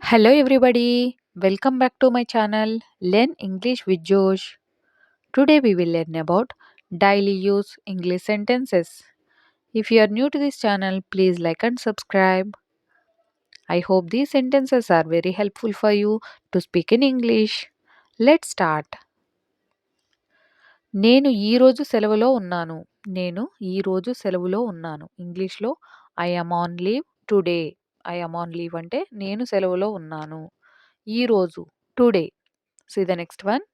Hello, everybody. Welcome back to my channel, Learn English with Josh. Today, we will learn about daily use English sentences. If you are new to this channel, please like and subscribe. I hope these sentences are very helpful for you to speak in English. Let's start. నేను ఈ రోజు సెలవులో ఉన్నాను. నేను ఈ రోజు సెలవులో ఉన్నాను. ఇంగ్లీష్లో I am on leave today. I am on leave అంటే నేను సెలవులో ఉన్నాను. ఈ రోజు today. See the next one.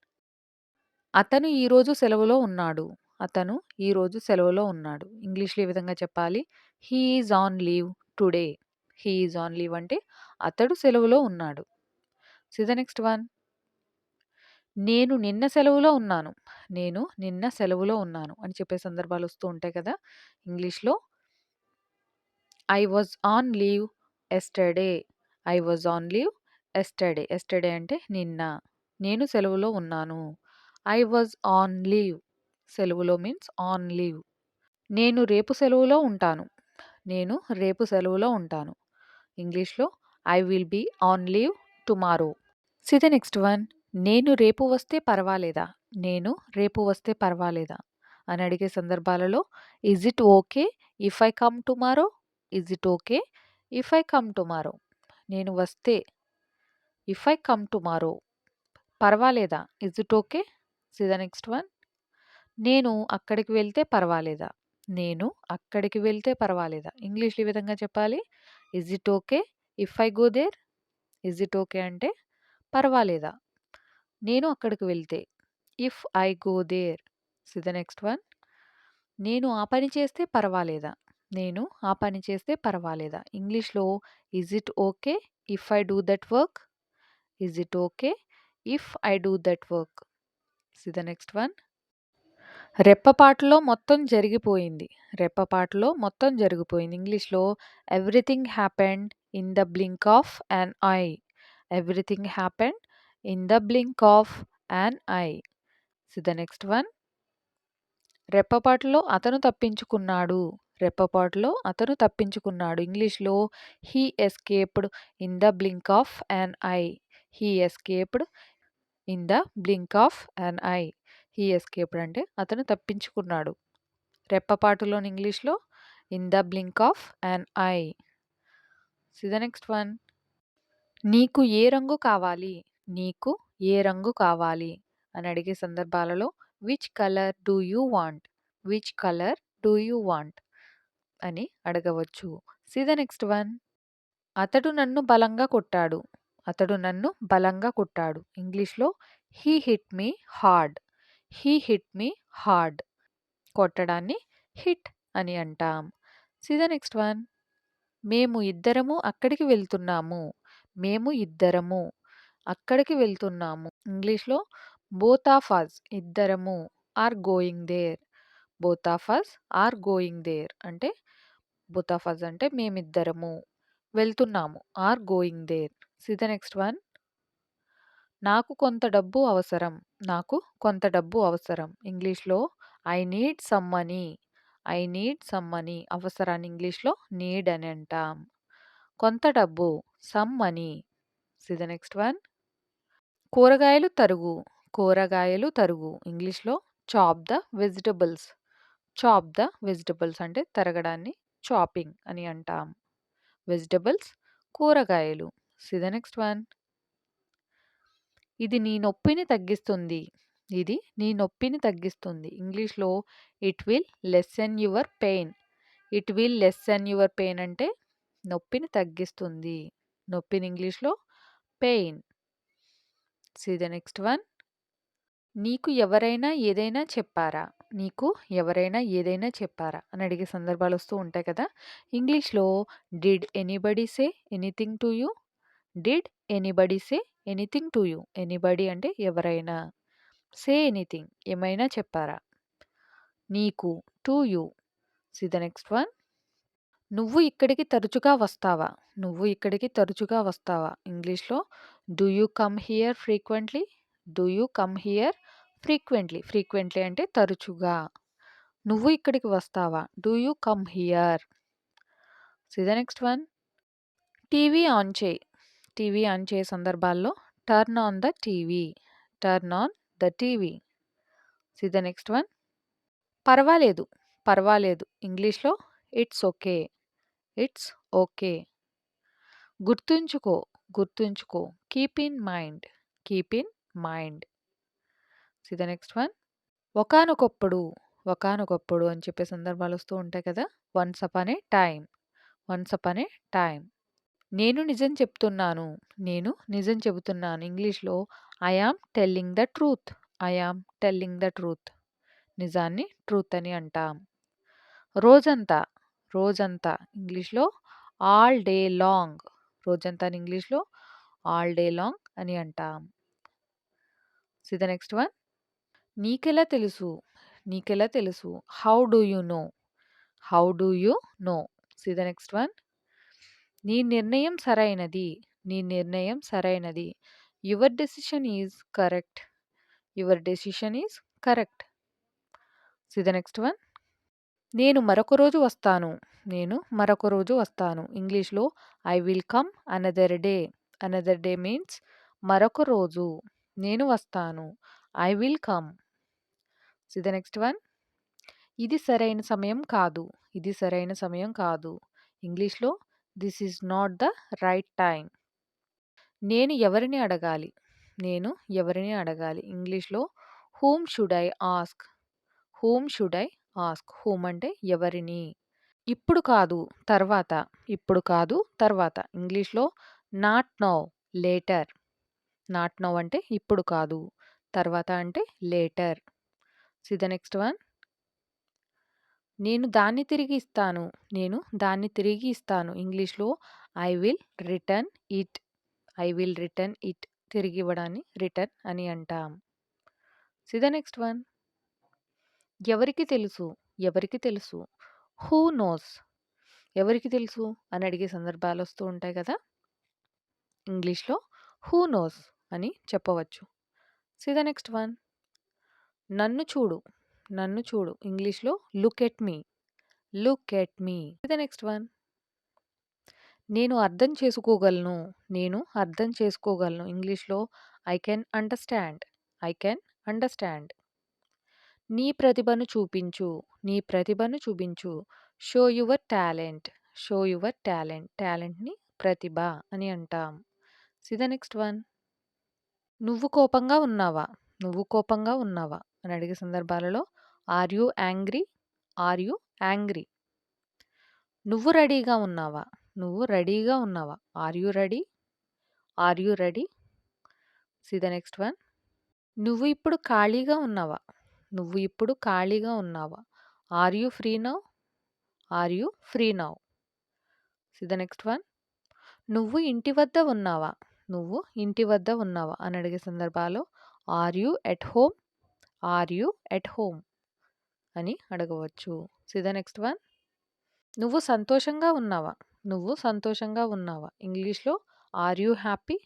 అతను ఈరోజు సెలవులో ఉన్నాడు. అతను ఈరోజు సెలవులో ఉన్నాడు. ఇంగ్లీష్‌లో ఈ విధంగా చెప్పాలి. He is on leave today. He is on leave అంటే అతడు సెలవులో ఉన్నాడు. See the next one. నేను నిన్న సెలవులో ఉన్నాను. నేను నిన్న సెలవులో ఉన్నాను అని చెప్పే సందర్భాలు వస్తూ ఉంటాయి కదా! ఇంగ్లీష్‌లో I was on leave yesterday. I was on leave yesterday. Yesterday అంటే నిన్న. నేను సెలవులో ఉన్నాను. I was on leave. సెలవులో మీన్స్ ఆన్ లీవ్. నేను రేపు సెలవులో ఉంటాను. నేను రేపు సెలవులో ఉంటాను. ఇంగ్లీష్‌లో I will be on leave tomorrow. See the next one. నేను రేపు వస్తే పర్వాలేదా? నేను రేపు వస్తే పర్వాలేదా? అని అడిగే సందర్భాలలో is it okay if I come tomorrow? Is it okay if I come tomorrow? నేను వస్తే ఇఫ్ ఐ కమ్ టుమారో పర్వాలేదా? Is it okay? See the next one. నేను అక్కడికి వెళ్తే పర్వాలేదా? నేను అక్కడికి వెళ్తే పర్వాలేదా? ఇంగ్లీష్‌లో ఈ విధంగా చెప్పాలి. Is it okay if I go there? Is it okay అంటే పర్వాలేదా? నేను అక్కడికి వెళ్తే. If I go there. See the next one. నేను ఆ పని చేస్తే పర్వాలేదా? నేను ఆ పని చేస్తే పర్వాలేదా? ఇంగ్లీష్‌లో is it okay if I do that work? Is it okay if I do that work? See the next one. రెప్పపాటులో మొత్తం జరిగిపోయింది. రెప్పపాటులో మొత్తం జరిగిపోయింది. ఇంగ్లీష్‌లో everything happened in the blink of an eye. Everything happened in the blink of an eye. See the next one. రెప్పపాటులో అతను తప్పించుకున్నాడు. రెప్పపాటులో అతను తప్పించుకున్నాడు. ఇంగ్లీష్‌లో he escaped in the blink of an eye. He escaped in the blink of an eye. He escaped అంటే అతను తప్పించుకున్నాడు. రెప్పపాటులోని ఇంగ్లీష్‌లో in the blink of an eye. See the next one. నీకు ఏ రంగు కావాలి? నీకు ఏ రంగు కావాలి? అని అడిగే సందర్భాలలో which colour do you want? Which colour do you want? అని అడగవచ్చు. See the next one. అతడు నన్ను బలంగా కొట్టాడు. అతడు నన్ను బలంగా కొట్టాడు. ఇంగ్లీష్‌లో he hit me hard. He hit me hard. కొట్టడాన్ని హిట్ అని అంటాం. See the next one. మేము ఇద్దరము అక్కడికి వెళ్తున్నాము. మేము ఇద్దరము అక్కడికి వెళ్తున్నాము. ఇంగ్లీష్‌లో బోత్ ఆఫ్ అస్ ఇద్దరము are going there. Both of us are going there అంటే బోత్ ఆఫ్ అస్ అంటే మేమిద్దరము వెళ్తున్నాము. Are going there. See the next one. నాకు కొంత డబ్బు అవసరం. నాకు కొంత డబ్బు అవసరం. ఇంగ్లీష్‌లో I need some money. I need some money. అవసరాన్ని ఇంగ్లీష్‌లో నీడ్ అని అంటాం. కొంత డబ్బు some money. See the next one. కూరగాయలు తరుగు. కూరగాయలు తరుగు. ఇంగ్లీష్‌లో chop the vegetables. Chop the vegetables అంటే తరగడాన్ని చాపింగ్ అని అంటాం. వెజిటబుల్స్ కూరగాయలు. See the next one. ఇది నీ నొప్పిని తగ్గిస్తుంది. ఇది నీ నొప్పిని తగ్గిస్తుంది. ఇంగ్లీష్‌లో it will lessen your pain. It will lessen your pain అంటే నొప్పిని తగ్గిస్తుంది. నొప్పిని ఇంగ్లీష్‌లో pain. See the next one. నీకు ఎవరైనా ఏదైనా చెప్పారా? నీకు ఎవరైనా ఏదైనా చెప్పారా? అని అడిగే సందర్భాలు వస్తూ ఉంటాయి కదా! ఇంగ్లీష్‌లో did anybody say anything to you? Did anybody say anything to you? Anybody అంటే ఎవరైనా. సే ఎనీథింగ్ ఏమైనా చెప్పారా? నీకు to you. See the next one. నువ్వు ఇక్కడికి తరచుగా వస్తావా? నువ్వు ఇక్కడికి తరచుగా వస్తావా? ఇంగ్లీష్‌లో do you come here frequently? Do you come here frequently? Frequently అంటే తరచుగా. నువ్వు ఇక్కడికి వస్తావా? Do you come here? See the next one. TV on చేయి. టీవీ ఆన్ చేసే సందర్భాల్లో turn on the TV. Turn on the TV. See the next one. పర్వాలేదు. పర్వాలేదు. ఇంగ్లీష్‌లో ఇట్స్ ఓకే. It's okay. గుర్తుంచుకో. గుర్తుంచుకో. Keep in mind. Keep in mind. See the next one. ఒకానొకప్పుడు. ఒకానొకప్పుడు అని చెప్పే సందర్భాలొస్తూ ఉంటాయి కదా! Once upon a time. Once upon a time. నేను నిజం చెప్తున్నాను. నేను నిజం చెబుతున్నాను. ఇంగ్లీష్‌లో I am telling the truth. I am telling the truth. నిజాన్ని ట్రూత్ అని అంటాం. రోజంతా. రోజంతా. ఇంగ్లీష్‌లో ఆల్ డే లాంగ్. రోజంతాని ఇంగ్లీష్‌లో ఆల్ డే లాంగ్ అని అంటాం. See the next one. నీకెలా తెలుసు? నీకెలా తెలుసు? How do you know? How do you know? See the next one. నీ నిర్ణయం సరైనది. నీ నిర్ణయం సరైనది. Your decision is correct. Your decision is correct. See the next one. నేను మరొక రోజు వస్తాను. నేను మరొక రోజు వస్తాను. ఇంగ్లీష్‌లో I will come another day. Another day means మరొక రోజు. నేను వస్తాను. I will come. See the next one. ఇది సరైన సమయం కాదు. ఇది సరైన సమయం కాదు. ఇంగ్లీష్‌లో this is not the right time. నేను ఎవరిని అడగాలి? నేను ఎవరిని అడగాలి? ఇంగ్లీష్‌లో whom should I ask? Whom should I ask? Whom అంటే ఎవరిని? ఇప్పుడు కాదు, తర్వాత. ఇప్పుడు కాదు, తర్వాత. ఇంగ్లీష్‌లో not now, later. Not now అంటే ఇప్పుడు కాదు. తర్వాత అంటే later. See the next one. నేను దాన్ని తిరిగి ఇస్తాను. నేను దాన్ని తిరిగి ఇస్తాను. ఇంగ్లీష్‌లో I will return it. I will return it. తిరిగి ఇవ్వడాన్ని రిటర్న్ అని అంటాం. See the next one. ఎవరికి తెలుసు? ఎవరికి తెలుసు? Who knows? ఎవరికి తెలుసు అని అడిగే సందర్భాలొస్తూ ఉంటాయి కదా! ఇంగ్లీష్‌లో హూ నోస్ అని చెప్పవచ్చు. See the next one. నన్ను చూడు. నన్ను చూడు. ఇంగ్లీష్‌లో look at me. Look at me. See the next one. నేను అర్థం చేసుకోగలను. నేను అర్థం చేసుకోగలను. ఇంగ్లీష్‌లో I can understand. I can understand. నీ ప్రతిభను చూపించు. నీ ప్రతిభను చూపించు. Show your talent. Show your talent. టాలెంట్‌ని ప్రతిభ అని అంటాం. See the next one. నువ్వు కోపంగా ఉన్నావా? నువ్వు కోపంగా ఉన్నావా? అని అడిగే సందర్భాలలో are you angry? Are you angry? నువ్వు రెడీగా ఉన్నావా? నువ్వు రెడీగా ఉన్నావా? Are you ready? Are you ready? See the next one. నువ్వు ఇప్పుడు ఖాళీగా ఉన్నావా? నువ్వు ఇప్పుడు ఖాళీగా ఉన్నావా? Are you free now? Are you free now? See the next one. నువ్వు ఇంటి వద్ద ఉన్నావా? నువ్వు ఇంటి వద్ద ఉన్నావా? అని అడిగే సందర్భాల్లో are you at home? Are you at home? అని అడగవచ్చు. See the next one. నువ్వు సంతోషంగా ఉన్నావా? నువ్వు సంతోషంగా ఉన్నావా? ఇంగ్లీష్‌లో are you happy?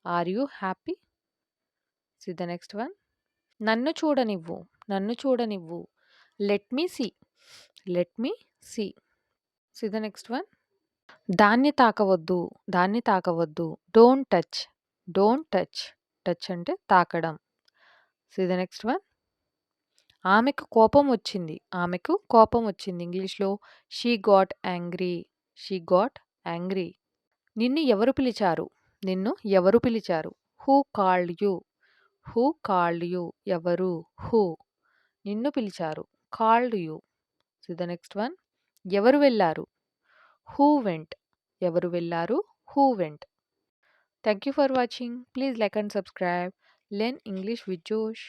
Are you happy? See the next one. నన్ను చూడనివ్వు. నన్ను చూడనివ్వు. Let me see. Let me see. See the next one. దాన్ని తాకవద్దు. దాన్ని తాకవద్దు. Don't touch. Don't touch. Touch అంటే తాకడం. See the next one. ఆమెకు కోపం వచ్చింది. ఆమెకు కోపం వచ్చింది. ఇంగ్లీష్‌లో she got angry. She got angry. నిన్ను ఎవరు పిలిచారు? నిన్ను ఎవరు పిలిచారు? Who called you? Who called you? ఎవరు? హూ. నిన్ను పిలిచారు. Called you. See the next one. ఎవరు వెళ్లారు? Who went. ఎవరు వెళ్లారు? Who went. Thank you for watching. Please like and subscribe. Learn English with జోష్.